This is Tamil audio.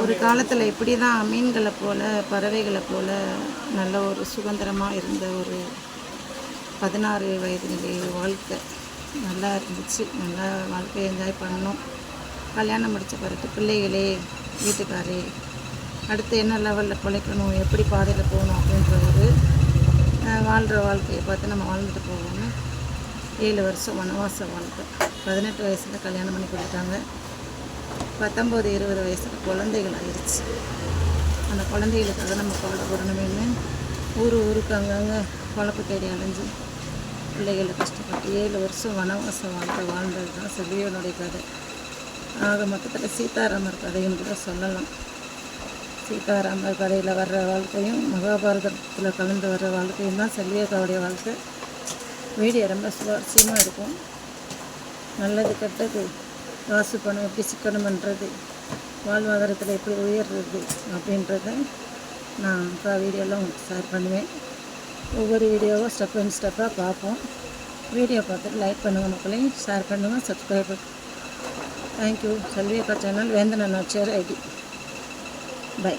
ஒரு காலத்தில் இப்படி தான் மீன்களை போல் பறவைகளை போல் நல்ல ஒரு சுதந்திரமாக இருந்த ஒரு 16 வயதினுடைய வாழ்க்கை நல்லா இருந்துச்சு. நல்லா வாழ்க்கையை என்ஜாய் பண்ணோம். கல்யாணம் முடித்த பிறகு பிள்ளைகளே வீட்டுக்காரே அடுத்து என்ன லெவலில் பிழைக்கணும், எப்படி பாதையில் போகணும் அப்படின்ற ஒரு வாழ்கிற வாழ்க்கையை பார்த்து நம்ம வாழ்ந்துட்டு போவோம்னு 7 வருஷம் வனவாச வாழ்க்கை. 18 வயசில் கல்யாணம் பண்ணி கொடுத்தாங்க. 19 20 வயசில் குழந்தைகள் ஆயிடுச்சு. அந்த குழந்தைகளுக்காக நம்ம கவலைப்படணுமேனு ஊருக்கு அங்கங்கே குழப்பு தேடி அலைஞ்சு பிள்ளைகளை கஷ்டப்பட்டு 7 வருஷம் வனவாச வாழ்க்கை வாழ்ந்தது தான் செல்வியோனுடைய கதை. ஆக மொத்தத்தில் சீதாராமர் கதையும் கூட சொல்லலாம். சீதாராமர் கதையில் வர்ற வாழ்க்கையும் மகாபாரதத்தில் கலந்து வர்ற வாழ்க்கையும் தான் செல்வியக்காவுடைய வாழ்க்கை. வீடியோ ரொம்ப சுவாரஸ்யமாக இருக்கும். நல்லது கெட்டது, காசு பணம் எப்படி சிக்கனம்ன்றது, வாழ்வாதாரத்தில் எப்படி உயர்றது அப்படின்றத நான் வீடியோலாம் உங்களுக்கு ஷேர் பண்ணுவேன். ஒவ்வொரு வீடியோவும் ஸ்டெப் பை ஸ்டெப்பாக பார்ப்போம். வீடியோ பார்த்துட்டு லைக் பண்ணுங்கள் மக்களே, ஷேர் பண்ணுங்கள், சப்ஸ்கிரைப். தேங்க்யூ. செல்வி அக்கா சேனல் வேந்தன் நாச்சியார் ஐடி. பை.